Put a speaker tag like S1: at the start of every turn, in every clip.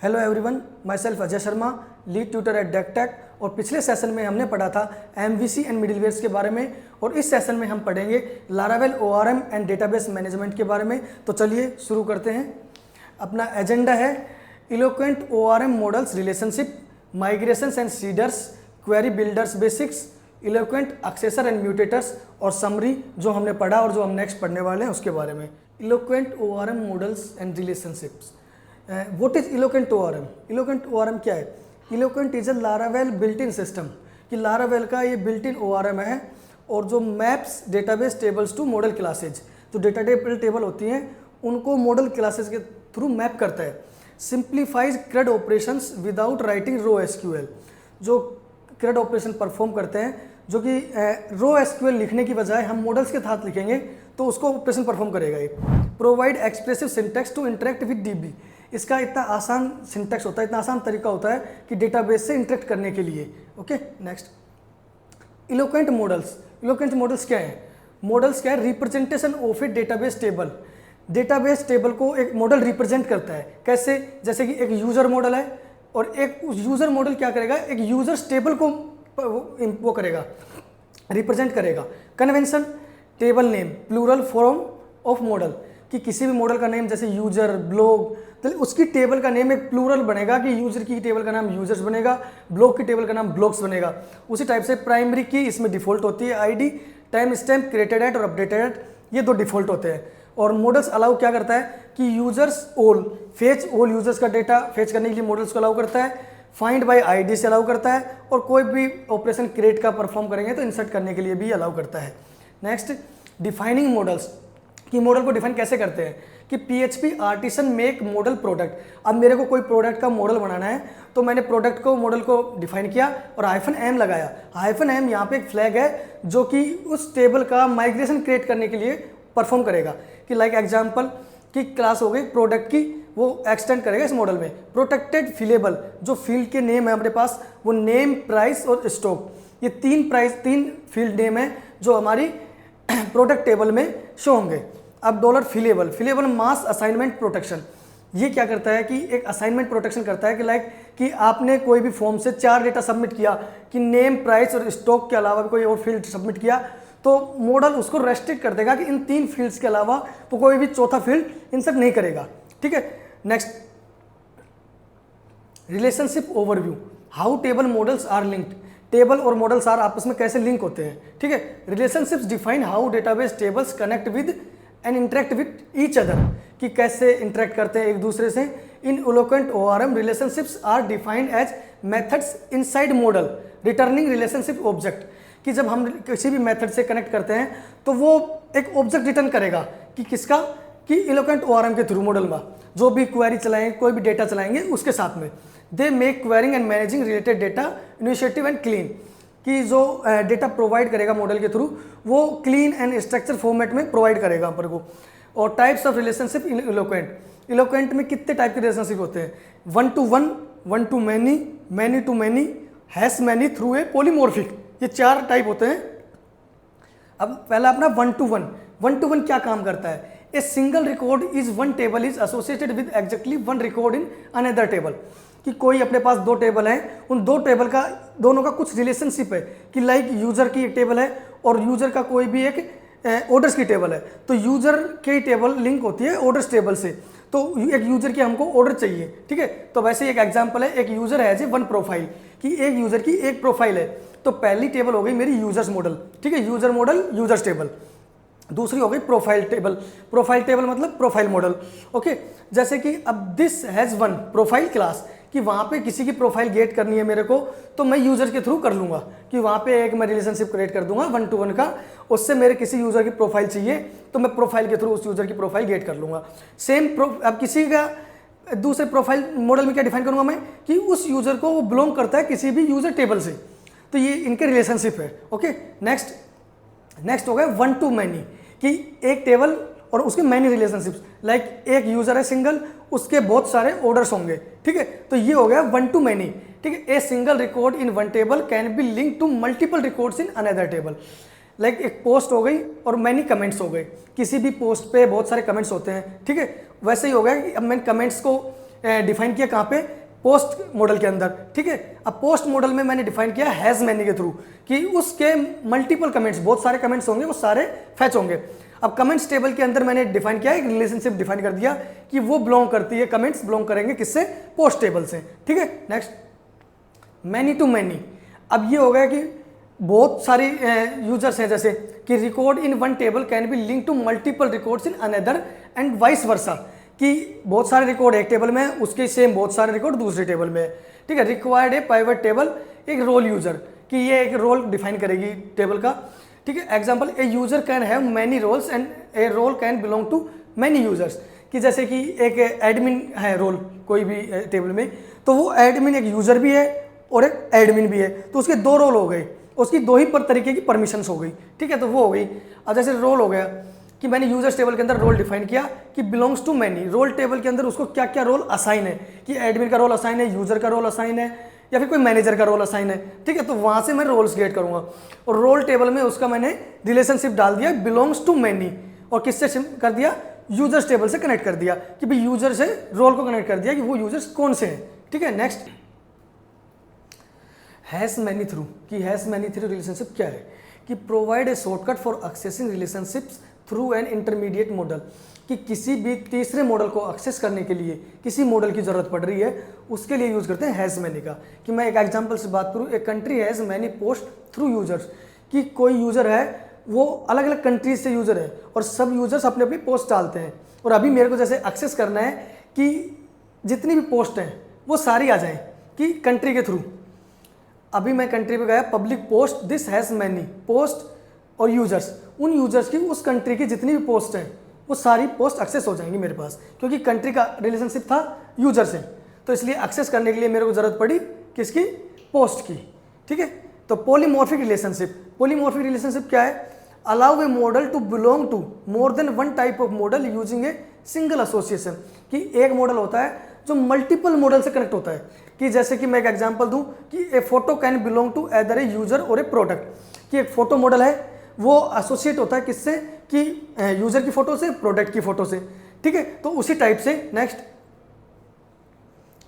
S1: Hello everyone, my self Ajay Sharma, lead tutor at DecTech. और पिछले session में हमने पढ़ा था एमवीसी एंड मिडिलवेयर्स के बारे में, और इस सेशन में हम पढ़ेंगे Laravel ORM and database management के बारे में। तो चलिए शुरू करते हैं। अपना एजेंडा है Eloquent ORM models, relationship, migrations and seeders, query builders basics, Eloquent accessor and mutators, और समरी जो हमने पढ़ा और जो हम नेक्स्ट पढ़ने वाले हैं उसके बारे में। Eloquent ORM models and relationships. What is Eloquent ORM? Eloquent ORM क्या है? Eloquent is a Laravel built in system, कि लारावेल का ये बिल्ट इन ओआरएम है, और जो maps database tables to model classes, जो डेटा टेबल होती हैं उनको मॉडल क्लासेज के थ्रू मैप करता है। Simplifies CRUD operations without writing raw SQL, जो CRUD ऑपरेशन परफॉर्म करते हैं, जो कि रो एसक्यूएल लिखने की बजाय हम मॉडल्स के साथ लिखेंगे तो उसको ऑपरेशन परफॉर्म करेगा ये। Provide expressive syntax to interact with DB, इसका इतना आसान सिंटैक्स होता है, इतना आसान तरीका होता है कि डेटाबेस से इंटरेक्ट करने के लिए। Okay, next eloquent models. Eloquent models क्या है? मॉडल्स क्या है? Representation of A database table. Database table को एक मॉडल रिप्रेजेंट करता है। कैसे? जैसे कि एक यूजर मॉडल है, और एक यूजर मॉडल क्या करेगा, एक यूजर्स टेबल को वो करेगा, रिप्रेजेंट करेगा। Convention, table name, plural form of model, कि किसी भी मॉडल का नेम जैसे यूजर, ब्लॉग, तो उसकी टेबल का नेम एक प्लूरल बनेगा, कि यूजर की टेबल का नाम यूजर्स बनेगा, ब्लॉग की टेबल का नाम ब्लॉग्स बनेगा। उसी टाइप से प्राइमरी की इसमें डिफॉल्ट होती है ID, time stamp, created at और अपडेटेड एट, ये दो डिफॉल्ट होते हैं। और मॉडल्स अलाउ क्या करता है कि users all, fetch all users का डेटा फेच करने के लिए मॉडल्स को अलाउ करता है। फाइंड बाय आईडी से अलाउ करता है, और कोई भी ऑपरेशन क्रिएट का परफॉर्म करेंगे तो इंसर्ट करने के लिए भी अलाउ करता है। नेक्स्ट, डिफाइनिंग मॉडल्स, कि मॉडल को डिफाइन कैसे करते हैं, कि PHP artisan make model product. अब मेरे को कोई प्रोडक्ट का मॉडल बनाना है तो मैंने प्रोडक्ट को, मॉडल को डिफाइन किया और -m लगाया। -m यहाँ पे एक फ्लैग है जो कि उस टेबल का माइग्रेशन क्रिएट करने के लिए परफॉर्म करेगा। कि लाइक एग्जांपल की क्लास हो गई प्रोडक्ट की, वो एक्सटेंड करेगा इस मॉडल में। प्रोटेक्टेड फिलेबल, जो फील्ड के नेम है अपने पास, वो नेम, प्राइस और स्टॉक, ये तीन फील्ड नेम है जो हमारी प्रोडक्ट टेबल में शो होंगे। अब डॉलर फिलेबल, फिलेबल मास असाइनमेंट प्रोटेक्शन, ये क्या करता है कि एक असाइनमेंट प्रोटेक्शन करता है, कि लाइक कि आपने कोई भी फॉर्म से 4 डेटा सबमिट किया, कि नेम, प्राइस और स्टॉक के अलावा भी कोई और फील्ड सबमिट किया, तो मॉडल उसको रेस्ट्रिक्ट कर देगा कि इन 3 फील्ड्स के अलावा वो कोई भी चौथा फील्ड इंसर्ट नहीं करेगा। ठीक है, next, relationship overview, how table models are linked, table और मॉडल्स आर आपस में कैसे लिंक होते हैं। ठीक है, relationships define how database tables connect with and interact with each other, कि कैसे इंटरेक्ट करते हैं एक दूसरे से। In Eloquent ORM relationships are defined as methods inside model returning relationship object, कि जब हम किसी भी मेथड से कनेक्ट करते हैं तो वो एक ऑब्जेक्ट रिटर्न करेगा, कि किसका, कि इलोक्वेंट ओआरएम के थ्रू मॉडल में जो भी क्वेरी चलाएंगे, कोई भी डेटा चलाएंगे उसके साथ में। They make quarrying and managing related data initiative and clean, कि जो डेटा प्रोवाइड करेगा मॉडल के थ्रू वो क्लीन एंड स्ट्रक्चर फॉर्मेट में प्रोवाइड करेगा अपन को। और types of relationship in eloquent, eloquent में कितने टाइप के रिलेशनशिप होते हैं? 1 to 1, 1 to many, many to many, hash many, through a polymorphic, ये 4 टाइप होते हैं। अब पहला अपना 1 to 1, 1 to 1 क्या काम करता है? A single record is one table is associated with exactly one record in another table, कि कोई अपने पास 2 टेबल हैं, उन 2 टेबल का, दोनों का कुछ रिलेशनशिप है, कि लाइक यूजर की एक टेबल है और यूजर का कोई भी एक ऑर्डर्स की टेबल है, तो यूजर की टेबल लिंक होती है ऑर्डर्स टेबल से, तो एक यूजर की हमको ऑर्डर चाहिए। ठीक है, तो वैसे एक एग्जांपल है, एक यूजर है एज ए वन प्रोफाइल, कि एक यूजर की एक प्रोफाइल है, तो पहली टेबल हो गई मेरी यूजर्स मॉडल। ठीक है, यूजर मॉडल, यूजर्स टेबल। दूसरी हो गई प्रोफाइल टेबल, प्रोफाइल टेबल मतलब प्रोफाइल मॉडल। ओके, जैसे कि अब this has one profile class, कि वहाँ पे किसी की प्रोफाइल गेट करनी है मेरे को, तो मैं यूजर के थ्रू कर लूँगा, कि वहाँ पे एक मैं रिलेशनशिप क्रिएट कर दूंगा 1 to 1 का, उससे मेरे किसी यूजर की प्रोफाइल चाहिए तो मैं प्रोफाइल के थ्रू उस यूजर की प्रोफाइल गेट कर लूँगा। सेम अब किसी का दूसरे प्रोफाइल मॉडल में क्या डिफाइन करूँगा मैं, कि उस यूजर को वो बिलोंग करता है किसी भी यूजर टेबल से, तो ये इनके रिलेशनशिप है। ओके, नेक्स्ट हो गया 1 to many, कि एक टेबल और उसके मैनी रिलेशनशिप्स, लाइक एक यूजर है सिंगल, उसके बहुत सारे ऑर्डर्स होंगे। ठीक है, तो ये हो गया 1 to many। ठीक है, a single record in one table can be link to multiple records in another table, like एक पोस्ट हो गई और मैनी कमेंट्स हो गए, किसी भी पोस्ट पे बहुत सारे कमेंट्स होते हैं। ठीक है, वैसे ही हो गया कि अब मैं कमेंट्स को डिफाइन किया कहाँ पे, पोस्ट मॉडल के अंदर, ठीक है। अब पोस्ट मॉडल में मैंने डिफाइन किया हैज मैनी के थ्रू कि उसके मल्टीपल कमेंट्स, बहुत सारे कमेंट्स होंगे, वो सारे फैच होंगे। अब कमेंट्स टेबल के अंदर मैंने डिफाइन किया, एक रिलेशनशिप डिफाइन कर दिया कि वो बिलोंग करती है, कमेंट्स बिलोंग करेंगे किससे, पोस्ट टेबल से, ठीक है। Next many to many. अब ये हो गया कि बहुत सारी यूजर्स हैं, जैसे कि record in one table can be link to multiple records in another and vice versa, कि बहुत सारे रिकॉर्ड एक टेबल में है, उसके सेम बहुत सारे रिकॉर्ड दूसरे टेबल में है, ठीक है। रिक्वायर्ड ए पाइवट टेबल, एक रोल यूजर, कि ये एक रोल डिफाइन करेगी टेबल का, ठीक है। Example, a user can have many roles and a role can belong to many users, कि जैसे कि एक एडमिन है रोल कोई भी टेबल में, तो वो एडमिन एक यूजर भी है और एक एडमिन भी है, तो उसके दो रोल हो गए, उसकी दो ही तरीके की परमिशंस हो गई, ठीक है। तो वो हो गई। अब जैसे रोल हो गया कि मैंने यूजर्स टेबल के अंदर रोल डिफाइन किया कि belongs to many, role table के अंदर उसको क्या क्या रोल असाइन है, कि एडमिन का रोल असाइन है, यूजर का रोल असाइन है, या फिर कोई मैनेजर का रोल असाइन है, ठीक है। तो वहाँ से मैं रोल्स क्रिएट करूँगा और रोल टेबल में उसका मैंने रिलेशनशिप डाल दिया बिलोंग्स टू मैनी, और किससे कर दिया, यूजर्स टेबल से कनेक्ट कर दिया कि भाई यूजर से रोल को कनेक्ट कर दिया कि वो यूजर्स कौन से हैं, ठीक है। नेक्स्ट हैश मैनी थ्रू, कि हैश मैनी थ्रू रिलेशनशिप क्या है, कि provide a shortcut for accessing relationships through an intermediate model, कि किसी भी तीसरे मॉडल को एक्सेस करने के लिए किसी मॉडल की जरूरत पड़ रही है, उसके लिए यूज़ करते हैं हैश मैनी का। कि मैं एक एग्जांपल से बात करूँ, एक country has many post through users, कि कोई यूज़र है वो अलग अलग कंट्रीज से यूज़र है और सब यूजर्स अपने अपनी पोस्ट डालते हैं, और अभी मेरे को जैसे एक्सेस करना है कि जितनी भी पोस्ट हैं वो सारी आ जाएँ कि कंट्री के थ्रू। अभी मैं कंट्री पे गया, public post this has many post और यूजर्स, उन यूजर्स की उस कंट्री की जितनी भी पोस्ट हैं वो सारी पोस्ट एक्सेस हो जाएंगी मेरे पास, क्योंकि कंट्री का रिलेशनशिप था यूजर से, तो इसलिए एक्सेस करने के लिए मेरे को ज़रूरत पड़ी किसकी, पोस्ट की, ठीक है। तो पॉलीमॉर्फिक रिलेशनशिप, पॉलीमॉर्फिक रिलेशनशिप क्या है, allow a model to belong to more than one type of model using a single association, कि एक मॉडल होता है जो मल्टीपल मॉडल से कनेक्ट होता है, कि जैसे कि मैं एक एग्जांपल दूं कि a photo can belong to either a user और ए प्रोडक्ट, कि एक फोटो मॉडल है वो एसोसिएट होता है किससे, कि यूजर की फोटो से, प्रोडक्ट की फोटो से, ठीक है। तो उसी टाइप से next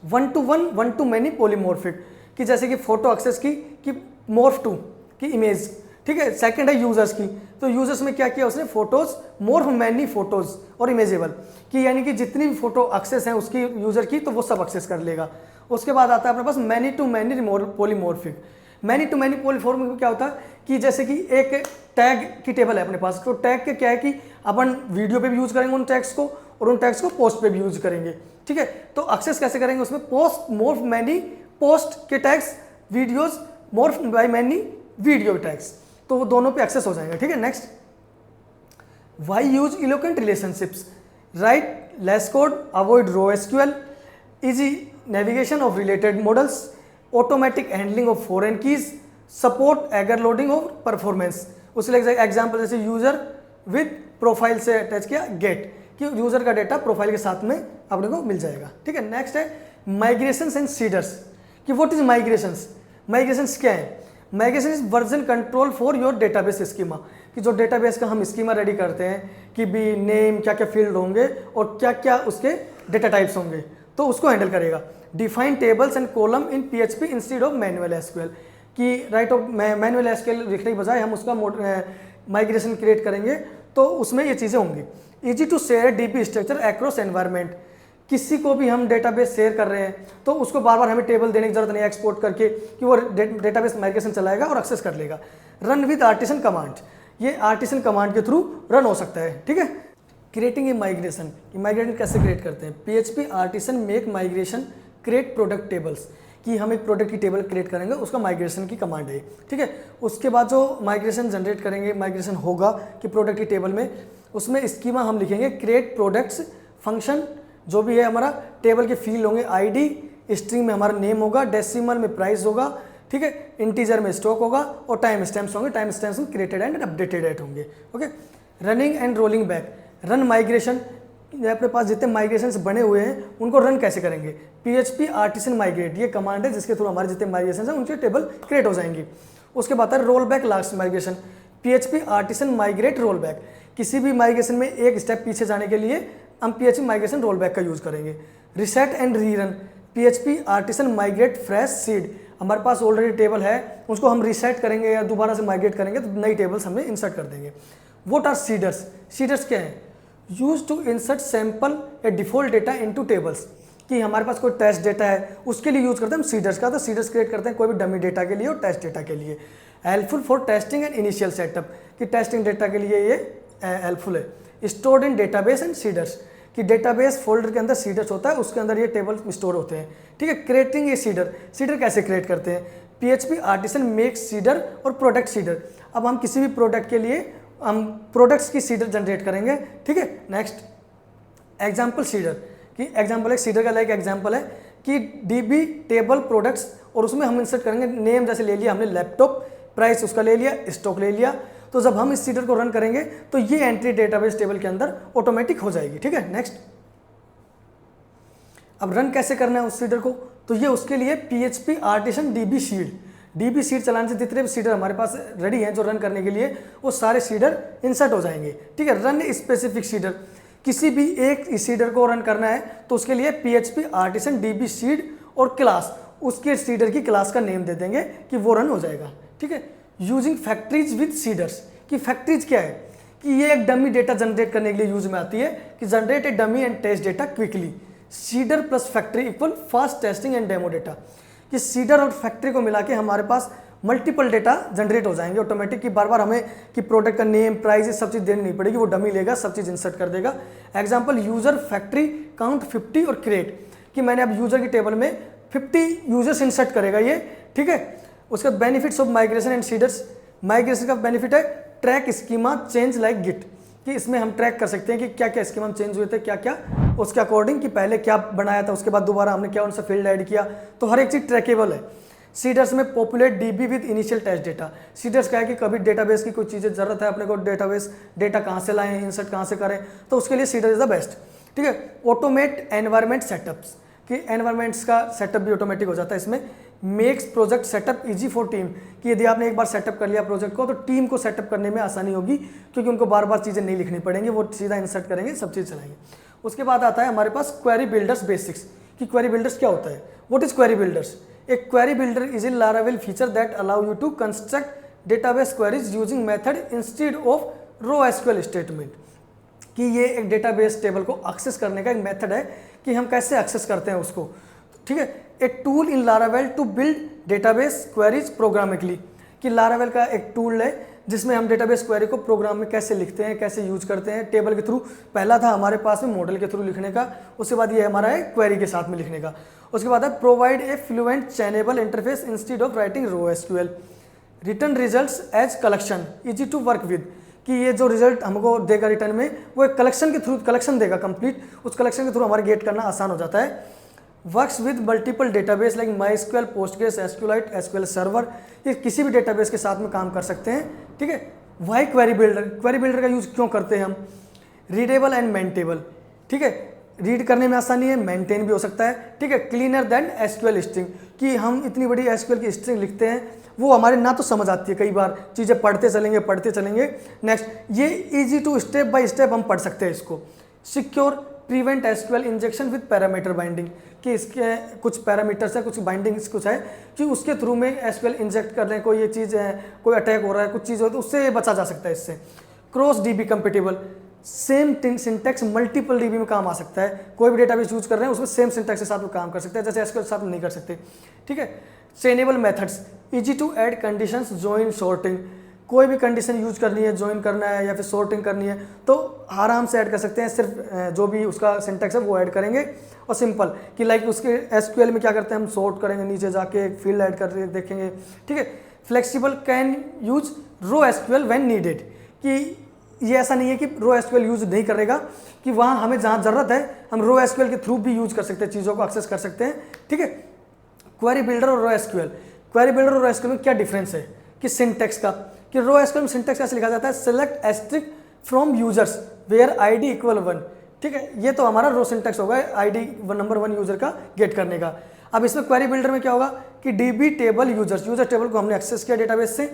S1: one two one, one two many polymorphic, कि जैसे कि फोटो एक्सेस की कि मॉर्फ टू की इमेज, ठीक है। सेकंड है यूजर्स की, तो यूजर्स में क्या किया उसने, फोटोज मॉर्फ मैनी फोटोज और इमेजेबल, कि यानी कि जितनी भी फोटो एक्सेस है उसकी यूजर की तो वो सब एक्सेस कर लेगा। उसके बाद आता है अपने पास many to many polymorphic. Many to many polymorphic में क्या होता है कि जैसे कि एक टैग की टेबल है अपने पास, तो टैग के क्या है कि अपन वीडियो पे भी यूज करेंगे उन टैग्स को और उन टैग्स को पोस्ट पे भी यूज करेंगे, ठीक है। तो एक्सेस कैसे करेंगे उसमें, पोस्ट मॉर्फ मैनी पोस्ट के tags, videos morph by many video tags, तो वो दोनों पे एक्सेस हो जाएगा, ठीक है। Next why use eloquent relationships, write less code, avoid raw SQL, easy navigation of related models, automatic handling of foreign keys, support eager loading of performance. उसके लिए एग्जांपल जैसे यूजर विद प्रोफाइल से attach किया get, कि user का data profile के साथ में अपने को मिल जाएगा, ठीक है। नेक्स्ट है माइग्रेशंस एंड सीडर्स, कि व्हाट इज माइग्रेशंस, माइग्रेशंस क्या है, migration is version control for your database schema, कि जो डेटाबेस का हम स्कीमा रेडी करते हैं कि भी नेम क्या क्या फील्ड होंगे और क्या क्या उसके डेटा टाइप्स होंगे, तो उसको हैंडल करेगा। Define tables and column in PHP instead of manual SQL, कि राइट ऑफ मैनुअल एसक्यूएल लिखने के बजाय हम उसका माइग्रेशन क्रिएट करेंगे, तो उसमें ये चीज़ें होंगी। Easy to share DP structure across environment, किसी को भी हम डेटाबेस शेयर कर रहे हैं तो उसको बार बार हमें टेबल देने की जरूरत नहीं, एक्सपोर्ट करके कि वो डेटाबेस माइग्रेशन चलाएगा और एक्सेस कर लेगा। रन विद आर्टिसन कमांड, ये आर्टिसन कमांड के थ्रू रन हो सकता है, ठीक है। क्रिएटिंग ए माइग्रेशन, माइग्रेशन कैसे क्रिएट करते हैं, PHP artisan make migration create product tables, कि हम एक प्रोडक्ट की टेबल क्रिएट करेंगे, उसका माइग्रेशन की कमांड है, ठीक है। उसके बाद जो माइग्रेशन जनरेट करेंगे, माइग्रेशन होगा कि प्रोडक्ट की टेबल में, उसमें स्कीमा हम लिखेंगे क्रिएट प्रोडक्ट्स फंक्शन, जो भी है हमारा टेबल के फील्ड होंगे, आईडी, स्ट्रिंग में हमारा नेम होगा, डेसिमल में प्राइस होगा, ठीक है, इंटीजर में स्टॉक होगा और टाइम स्टैम्प्स होंगे, टाइम स्टैम्प्स में क्रिएटेड एंड अपडेटेड एट होंगे, okay. Running and rolling back, run migration, अपने पास जितने माइग्रेशंस बने हुए हैं उनको रन कैसे करेंगे, पीएचपी आर्टिसन माइग्रेट, ये कमांड है जिसके थ्रू हमारे जितने माइग्रेशन हैं उनकी टेबल क्रिएट हो जाएंगी। उसके बाद है roll back last migration, PHP artisan migrate roll back, किसी भी माइग्रेशन में एक स्टेप पीछे जाने के लिए हम PHP माइग्रेशन रोलबैक का यूज़ करेंगे। RISAT and rerun, PHP artisan migrate fresh seed, हमारे पास ऑलरेडी टेबल है, उसको हम रीसेट करेंगे या दोबारा से माइग्रेट करेंगे तो नई टेबल्स हमें इंसर्ट कर देंगे। What are seeders? सीडर्स क्या है? यूज टू इंसर्ट सैम्पल या डिफॉल्ट डेटा इनटू टेबल्स, कि हमारे पास कोई टेस्ट डेटा है उसके लिए यूज़ करते हैं हम सीडर्स का, तो सीडर्स क्रिएट करते हैं कोई भी डमी डेटा के लिए और टेस्ट डेटा के लिए। Helpful for testing and initial setup, कि टेस्टिंग डेटा के लिए ये हेल्पफुल है। Stored in database and seeders, कि डेटाबेस फोल्डर के अंदर सीडर्स होता है, उसके अंदर ये टेबल स्टोर होते हैं, ठीक है। क्रिएटिंग ए सीडर, सीडर कैसे क्रिएट करते हैं? PHP आर्टिसन मेक्स सीडर और प्रोडक्ट सीडर। अब हम किसी भी प्रोडक्ट के लिए हम प्रोडक्ट्स की सीडर जनरेट करेंगे, ठीक है। नेक्स्ट एग्जाम्पल सीडर, कि एग्जाम्पल एक सीडर का लाइक एग्जाम्पल है कि DB टेबल प्रोडक्ट्स, और उसमें हम इंसर्ट करेंगे नेम, जैसे ले लिया हमने लैपटॉप, प्राइस उसका ले लिया, स्टॉक ले लिया, तो जब हम इस सीडर को रन करेंगे तो ये एंट्री डेटाबेस टेबल के अंदर ऑटोमेटिक हो जाएगी, ठीक है। नेक्स्ट, अब रन कैसे करना है उस सीडर को? तो ये उसके लिए PHP artisan DB seed, DB seed चलाने से जितने भी सीडर हमारे पास रेडी हैं जो रन करने के लिए, वो सारे सीडर इंसर्ट हो जाएंगे, ठीक है। रन स्पेसिफिक सीडर, किसी भी एक सीडर को रन करना है तो उसके लिए PHP आर्टिसन DB सीड और क्लास, उसके सीडर की क्लास का नेम दे देंगे कि वो रन हो जाएगा, ठीक है। यूजिंग फैक्ट्रीज विद सीडर्स, कि फैक्ट्रीज क्या है? कि ये एक डमी डेटा जनरेट करने के लिए यूज में आती है, कि generate a dummy and test data quickly. Seeder plus factory equal fast testing and demo data, कि सीडर और फैक्ट्री को मिला के हमारे पास मल्टीपल डेटा जनरेट हो जाएंगे ऑटोमेटिक, कि बार बार हमें कि प्रोडक्ट का नेम, प्राइस, ये सब चीज़ देनी नहीं पड़ेगी, वो डमी लेगा, सब चीज़ इंसर्ट कर देगा। एग्जाम्पल यूजर फैक्ट्री काउंट 50 और क्रिएट, कि मैंने अब यूजर की टेबल में 50 यूजर्स इंसर्ट करेगा ये, ठीक है। उसका benefits of migration and seeders, migration का बेनिफिट है track schema change like Git, कि इसमें हम ट्रैक कर सकते हैं कि क्या क्या स्कीमा चेंज हुए थे, क्या क्या उसके अकॉर्डिंग, कि पहले क्या बनाया था, उसके बाद दोबारा हमने क्या उनसे फील्ड ऐड किया, तो हर एक चीज़ ट्रैकेबल है। सीडर्स में populate DB with initial test data, seeders क्या है कि कभी डेटाबेस की कोई चीज़ें ज़रूरत है अपने को, डेटाबेस डेटा कहाँ से लाएं, इंसर्ट कहाँ से करें, तो उसके लिए सीडर इज़ द बेस्ट, ठीक है। ऑटोमेट एनवायरमेंट सेटअप्स, कि एनवायरमेंट्स का सेटअप भी ऑटोमेटिक हो जाता है इसमें। Makes project setup easy for team, कि यदि आपने एक बार सेटअप कर लिया प्रोजेक्ट को तो टीम को सेटअप करने में आसानी होगी, क्योंकि उनको बार बार चीज़ें नहीं लिखनी पड़ेंगी, वो सीधा इंसर्ट करेंगे, सब चीज़ चलाएंगे। उसके बाद आता है हमारे पास क्वेरी बिल्डर्स बेसिक्स, कि क्वेरी बिल्डर्स क्या होता है? What is query builders? A query builder is a Laravel feature that allow you to construct database queries using method instead of raw SQL statement, कि ये एक डेटाबेस टेबल को access करने का एक मेथड है कि हम कैसे एक्सेस करते हैं उसको, ठीक है। A tool in Laravel to build database queries programmatically, कि लारावेल का एक टूल है जिसमें हम डेटाबेस क्वेरी को प्रोग्राम में कैसे लिखते हैं, कैसे यूज करते हैं। टेबल के थ्रू पहला था हमारे पास में मॉडल के थ्रू लिखने का, उसके बाद ये हमारा है क्वेरी के साथ में लिखने का। उसके बाद है provide a fluent chainable interface instead of writing raw SQL। Return results as collection easy to work with, कि ये जो रिजल्ट हमको देगा रिटर्न में वो एक कलेक्शन के थ्रू कलेक्शन देगा कंप्लीट, उस कलेक्शन के थ्रू हमारे गेट करना आसान हो जाता है। Works with multiple database like MySQL, Postgres, SQLite, SQL server, ये किसी भी डेटाबेस के साथ में काम कर सकते हैं, ठीक है। Why query builder, query builder का यूज क्यों करते हैं हम? रीडेबल एंड मेंटेबल, ठीक है, रीड करने में आसानी है, मेंटेन भी हो सकता है, ठीक है। क्लीनर देन SQL स्ट्रिंग, कि हम इतनी बड़ी SQL की स्ट्रिंग लिखते हैं वो हमारे ना तो समझ आती है, कई बार चीज़ें पढ़ते चलेंगे। नेक्स्ट, ये easy to step by step हम पढ़ सकते हैं इसको। Secure prevent SQL injection with parameter binding, कि इसके कुछ पैरामीटर्स है, कुछ बाइंडिंग्स कुछ है कि उसके थ्रू में SQL इंजेक्ट करने को, ये चीज़ है, कोई अटैक हो रहा है, कुछ चीज़ हो तो उससे बचा जा सकता है इससे। Cross DB compatible, same syntax multiple DB में काम आ सकता है, कोई भी डेटाबेस यूज कर रहे हैं उसमें सेम सिंटैक्स के साथ में काम कर सकते हैं, जैसे SQL के साथ नहीं कर सकते, ठीक है। Trainable methods, easy to add conditions, join, sorting, कोई भी कंडीशन यूज करनी है, ज्वाइन करना है या फिर सॉर्टिंग करनी है तो आराम से ऐड कर सकते हैं, सिर्फ जो भी उसका सिंटैक्स है वो ऐड करेंगे। और सिंपल कि लाइक उसके SQL में क्या करते हैं, हम सॉर्ट करेंगे, नीचे जाके एक फील्ड ऐड कर देखेंगे, ठीक है। Flexible, can use raw SQL when needed, कि ये ऐसा नहीं है कि रो SQL यूज नहीं करेगा, कि वहाँ हमें जहाँ ज़रूरत है हम रो SQL के थ्रू भी यूज कर सकते हैं, चीज़ों को एक्सेस कर सकते हैं, ठीक है। क्वेरी बिल्डर और रो SQL, क्वेरी बिल्डर और रो SQL में क्या डिफरेंस है कि सिंटैक्स का, कि रो SQL में सिंटैक्स कैसे लिखा जाता है, select asterisk from users where ID = 1, ठीक है। ये तो हमारा रो सिंटैक्स होगा ID नंबर 1 यूजर का गेट करने का। अब इसमें क्वेरी बिल्डर में क्या होगा कि DB table users, user table को हमने एक्सेस किया डेटाबेस से,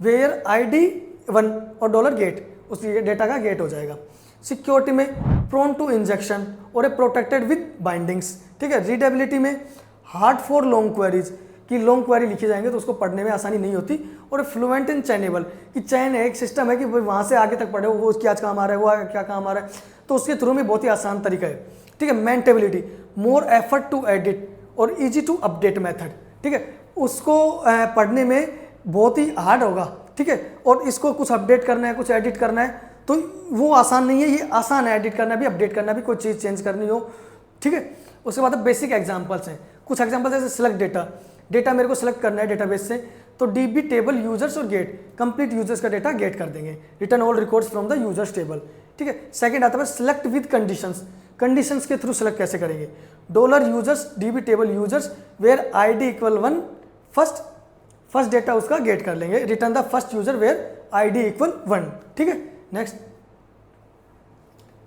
S1: वेयर ID 1 और $get उस डेटा का गेट हो जाएगा। सिक्योरिटी में प्रोन टू इंजेक्शन और ए प्रोटेक्टेड विद बाइंडिंग्स, ठीक है। रीडेबिलिटी में हार्ड फॉर लॉन्ग क्वेरीज, कि लॉन्ग क्वेरी लिखी जाएंगे तो उसको पढ़ने में आसानी नहीं होती। और फ्लुएंट इन चैनेबल, कि चैन है, एक सिस्टम है कि वहाँ से आगे तक पढ़े, वो क्या काम आ रहा है, वो क्या काम आ रहा है, तो उसके थ्रू में बहुत ही आसान तरीका है, ठीक है। Maintainability, more effort to edit और इजी टू अपडेट मेथड, ठीक है। उसको पढ़ने में बहुत ही हार्ड होगा, ठीक है। और इसको कुछ अपडेट करना है, कुछ एडिट करना है, तो वो आसान नहीं है, ये आसान है एडिट करना भी, अपडेट करना भी, कोई चीज़ चेंज करनी हो, ठीक है। उसके बाद बेसिक एग्जांपल्स हैं, कुछ एग्जांपल्स जैसे सिलेक्ट डेटा, डेटा मेरे को सिलेक्ट करना है डेटाबेस से, तो डीबी टेबल यूजर्स और गेट, कंप्लीट यूजर्स का डेटा गेट कर देंगे, return all records from the users table, ठीक है। सेकंड आता है सिलेक्ट विद कंडीशंस, कंडीशंस के थ्रू सिलेक्ट कैसे करेंगे, dollar users DB table users where ID equal 1, first data उसका गेट कर लेंगे, return the first user where ID equal 1, ठीक है। नेक्स्ट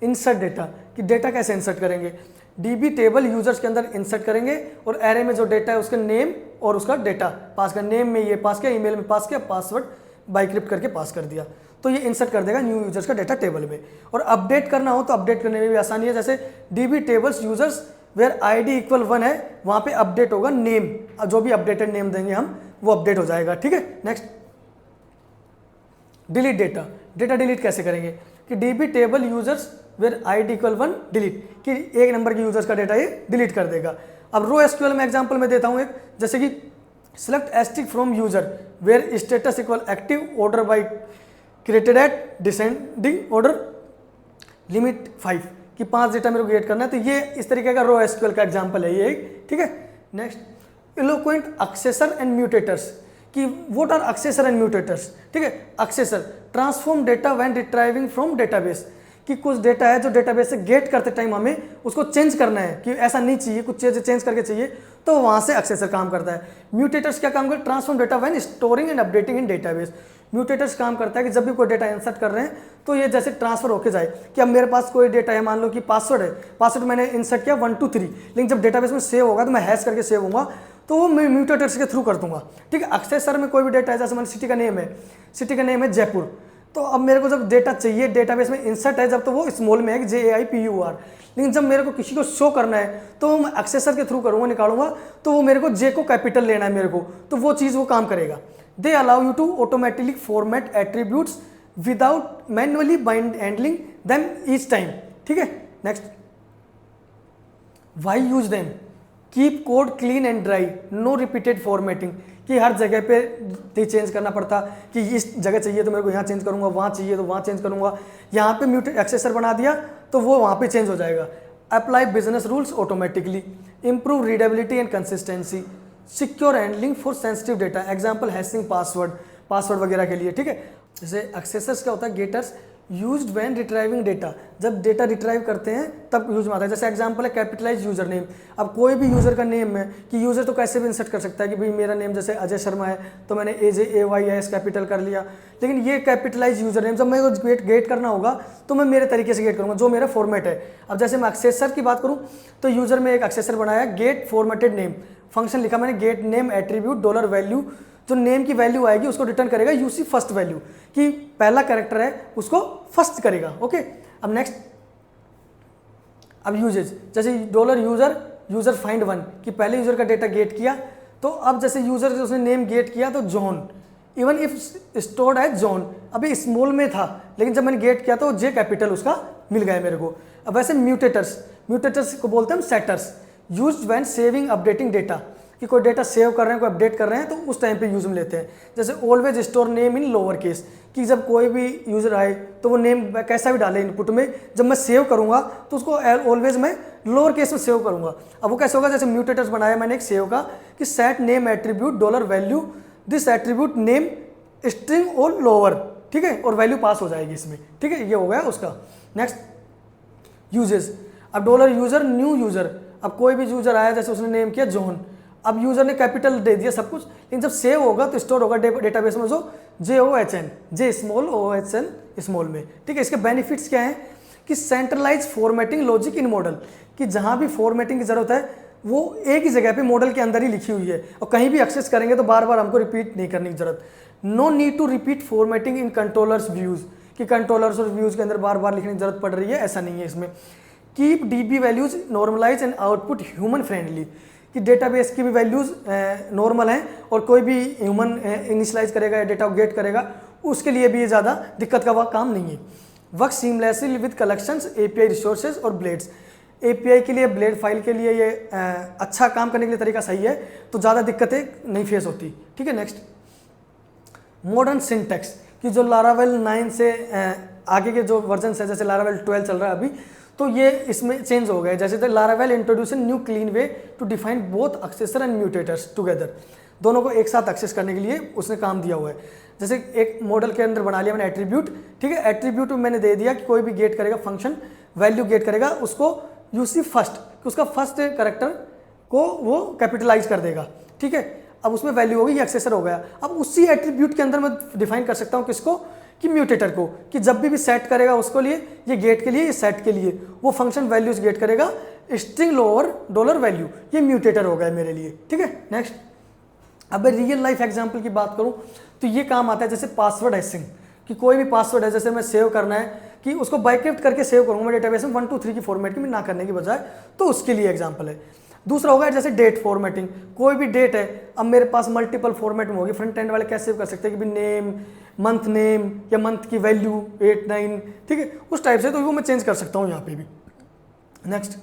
S1: इंसर्ट डेटा, कि डेटा कैसे इंसर्ट करेंगे, डीबी टेबल यूजर्स के अंदर इंसर्ट करेंगे और एरे में जो डेटा है उसके नेम और उसका डेटा पास कर, नेम में ये पास किया, ईमेल में पास किया, पासवर्ड बाइक्रिप्ट करके पास कर दिया, तो ये इंसर्ट कर देगा न्यू यूजर्स का डेटा टेबल में। और अपडेट करना हो तो अपडेट करने में भी आसानी है, जैसे DB tables users where ID equal 1 है, वहाँ पे अपडेट होगा नेम, जो भी अपडेटेड नेम देंगे हम वो अपडेट हो जाएगा, ठीक है। Next delete data, data delete कैसे करेंगे, कि DB table users where ID equal 1 delete, कि एक नंबर के यूजर्स का डेटा ये डिलीट कर देगा। अब रो एसक्यूएल में एग्जांपल में देता हूँ एक, जैसे कि select asterisk from user where status equal active order by created at descending order limit 5, कि 5 डेटा मेरे को क्रिएट करना है, तो ये इस तरीके का रो एसक्यूएल का एग्जांपल है ये एक, ठीक है। Next Eloquent accessor and mutators, कि what are accessor and mutators, ठीक है। Accessor transform data when retrieving from database, कि कुछ डेटा है जो डेटाबेस से गेट करते टाइम हमें उसको चेंज करना है, कि ऐसा नहीं चाहिए, कुछ चीज़ चेंज करके चाहिए, तो वहाँ से एक्सेसर काम करता है। म्यूटेटर्स क्या काम करता है, transform data when storing and updating in database, mutators काम करता है कि जब भी कोई डेटा इंसर्ट कर रहे हैं तो ये जैसे ट्रांसफर होके जाए, कि अब मेरे पास कोई डेटा है, मान लो कि पासवर्ड है, पासवर्ड मैंने इंसर्ट किया 1 2 3, लेकिन जब डेटाबेस में सेव होगा तो मैं हैश करके सेव होगा, तो वो मैं म्यूटेटर्स के थ्रू कर दूंगा, ठीक है। एक्सेसर में कोई भी डेटा है, जैसे मैंने सिटी का नेम है जयपुर, तो अब मेरे को जब डेटा चाहिए डेटाबेस में इंसर्ट है जब, तो वो स्मॉल में है JAIPUR, लेकिन जब मेरे को किसी को शो करना है तो मैं एक्सेसर के थ्रू करूँगा, निकालूंगा, तो वो मेरे को जे को कैपिटल लेना है मेरे को, तो वो चीज़ वो काम करेगा। They allow you to automatically format attributes without manually bind handling them each time, ठीक है। Next why use them, keep code clean and dry, no repeated formatting, कि हर जगह पे नहीं चेंज करना पड़ता, कि इस जगह चाहिए तो मेरे को यहाँ चेंज करूँगा, वहाँ चाहिए तो वहाँ चेंज करूँगा, यहाँ पे म्यूटेड एक्सेसर बना दिया तो वो वहाँ पे चेंज हो जाएगा। Apply business rules automatically, improve readability and consistency, secure handling for sensitive data, example hashing password वगैरह के लिए, ठीक है। जैसे एक्सेसर्स क्या होता है, getters used when retrieving data, जब डेटा रिट्राइव करते हैं तब यूज में आता है। जैसे एग्जांपल है कैपिटलाइज यूजर नेम, अब कोई भी यूजर का नेम है, कि यूजर तो कैसे भी इंसर्ट कर सकता है कि भाई मेरा नेम जैसे अजय शर्मा है तो मैंने AJAYS कैपिटल कर लिया, लेकिन ये कैपिटलाइज यूजर नेम जब मेरे को गेट करना होगा तो मैं मेरे तरीके से गेट करूँगा, जो मेरा फॉर्मेट है। अब जैसे मैं एक्सेसर की बात करूँ तो यूजर में एक एक्सेसर बनाया गेट फॉर्मेटेड नेम, फंक्शन लिखा मैंने gate name attribute dollar value, जो नेम की वैल्यू आएगी उसको रिटर्न करेगा यूसी फर्स्ट वैल्यू, कि पहला कैरेक्टर है उसको फर्स्ट करेगा, ओके। अब नेक्स्ट, अब यूजेज, जैसे डॉलर यूजर फाइंड 1, कि पहले यूजर का डेटा गेट किया, तो अब जैसे यूजर उसने नेम गेट किया तो John, even if stored as John, अभी स्मॉल में था लेकिन जब मैंने गेट किया तो जे कैपिटल उसका मिल गया मेरे को। अब वैसे म्यूटेटर्स को बोलते हैं हम setters, used when saving updating data, कि कोई डेटा सेव कर रहे हैं, कोई अपडेट कर रहे हैं तो उस टाइम पे यूज में लेते हैं। जैसे always store name in lower case, कि जब कोई भी यूजर आए तो वो नेम कैसा भी डाले इनपुट में, जब मैं सेव करूंगा तो उसको ऑलवेज मैं लोअर केस में सेव करूंगा। अब वो कैसे होगा, जैसे म्यूटेटर्स बनाया मैंने एक सेव का, कि set name attribute dollar value this attribute name string और लोअर, ठीक है, और वैल्यू पास हो जाएगी इसमें, ठीक है, ये हो गया उसका। नेक्स्ट यूजेस, अब डॉलर यूजर न्यू यूजर, अब कोई भी यूजर आया जैसे उसने नेम किया जॉन, अब यूजर ने कैपिटल दे दिया सब कुछ, लेकिन जब सेव होगा तो स्टोर होगा डेटाबेस में जो JOHN, J small OHN small में, ठीक है। इसके बेनिफिट्स क्या हैं, कि centralise formatting logic in model, कि जहां भी फॉर्मेटिंग की जरूरत है वो एक ही जगह पे मॉडल के अंदर ही लिखी हुई है, और कहीं भी एक्सेस करेंगे तो बार बार हमको रिपीट नहीं करने की जरूरत। No need to repeat formatting in controllers views, कि कंट्रोलर्स और व्यूज़ के अंदर बार बार लिखने की जरूरत पड़ रही है, ऐसा नहीं है इसमें। Keep DB values normalise and output human friendly, कि डेटाबेस की भी वैल्यूज़ नॉर्मल हैं और कोई भी ह्यूमन इनिशलाइज करेगा या डेटा गेट करेगा उसके लिए भी ये ज़्यादा दिक्कत का वह काम नहीं है। Work seamlessly with collections, API resources और ब्लेड्स, एपीआई के लिए ब्लेड फाइल के लिए ये अच्छा काम करने के लिए तरीका सही है, तो ज़्यादा दिक्कतें नहीं फेस होती। ठीक है, नेक्स्ट मॉडर्न सिंटेक्स, कि जो लारावेल 9 से आगे के जो वर्जन है, जैसे लारावेल 12 चल रहा है अभी, तो ये इसमें चेंज हो गए। जैसे Laravel introduce new clean way to define both accessor and mutators together, दोनों को एक साथ एक्सेस करने के लिए उसने काम दिया हुआ है। जैसे एक मॉडल के अंदर बना लिया मैंने एट्रीब्यूट, ठीक है, एट्रीब्यूट में मैंने दे दिया कि कोई भी गेट करेगा फंक्शन वैल्यू गेट करेगा, उसको यूसी फर्स्ट, कि उसका फर्स्ट कैरेक्टर को वो कैपिटलाइज कर देगा। ठीक है, अब उसमें वैल्यू होगी, ये एक्सेसर हो गया। अब उसी एट्रीब्यूट के अंदर मैं डिफाइन कर सकता हूँ किसको, कि म्यूटेटर को, कि जब भी सेट करेगा उसको लिए, ये गेट के लिए, ये सेट के लिए, वो फंक्शन वैल्यूज गेट करेगा स्ट्रिंग लोअर डॉलर वैल्यू, ये म्यूटेटर हो गया मेरे लिए। ठीक है, नेक्स्ट अब रियल लाइफ एग्जांपल की बात करूं तो ये काम आता है जैसे पासवर्ड हैशिंग, कि कोई भी पासवर्ड है जैसे मैं सेव करना है कि उसको बाइक्रिप्ट करके सेव करूंगा मैं डेटाबेस में 1 2 3 की फॉर्मेट में ना करने की बजाय, तो उसके लिए एग्जांपल है। दूसरा होगा जैसे डेट फॉर्मेटिंग, कोई भी डेट है, अब मेरे पास मल्टीपल फॉर्मेट में होगी, फ्रंट एंड वाले कैसे सेव कर सकते हैं कि नेम, मंथ नेम या मंथ की वैल्यू 8 9, ठीक है, उस टाइप से, तो वो मैं चेंज कर सकता हूँ यहाँ पे भी। नेक्स्ट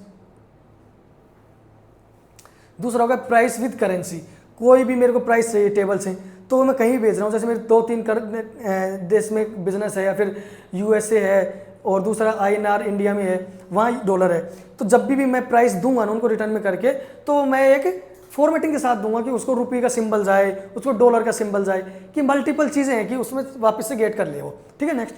S1: दूसरा होगा प्राइस विद करेंसी, कोई भी मेरे को प्राइस चाहिए टेबल से, तो मैं कहीं भेज रहा हूँ, जैसे मेरे 2-3 देश में बिजनेस है या फिर यूएसए है और दूसरा आईएनआर इंडिया में है, वहाँ डॉलर है, तो जब भी मैं प्राइस दूंगा ना उनको रिटर्न में करके, तो मैं एक फॉर्मेटिंग के साथ दूंगा कि उसको रुपये का सिंबल जाए, उसको डॉलर का सिंबल जाए, कि मल्टीपल चीज़ें हैं कि उसमें वापस से गेट कर ले वो। ठीक है, नेक्स्ट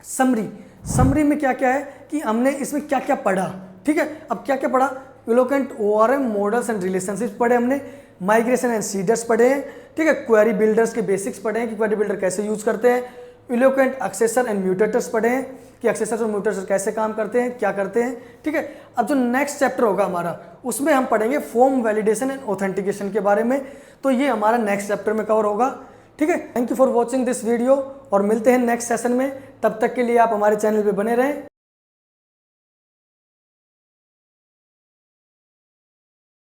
S1: समरी, समरी में क्या क्या है कि हमने इसमें क्या क्या पढ़ा। ठीक है, अब क्या क्या पढ़ा, eloquent ORM models and relationships पढ़े हमने, माइग्रेशन एंड सीडर्स पढ़े हैं, ठीक है, क्वेरी बिल्डर्स के बेसिक्स पढ़े हैं कि क्वेरी बिल्डर कैसे यूज करते हैं, एलोकेंट एक्सेसर एंड म्यूटेटर्स पढ़े हैं कि एक्सेसर और म्यूटेटर्स कैसे काम करते हैं, क्या करते हैं। ठीक है, अब जो नेक्स्ट चैप्टर होगा हमारा उसमें हम पढ़ेंगे फॉर्म वैलिडेशन एंड ऑथेंटिकेशन के बारे में, तो ये हमारा नेक्स्ट चैप्टर में कवर होगा। ठीक है, thank you for watching this video और मिलते हैं नेक्स्ट सेशन में, तब तक के लिए आप हमारे चैनल पे बने रहें।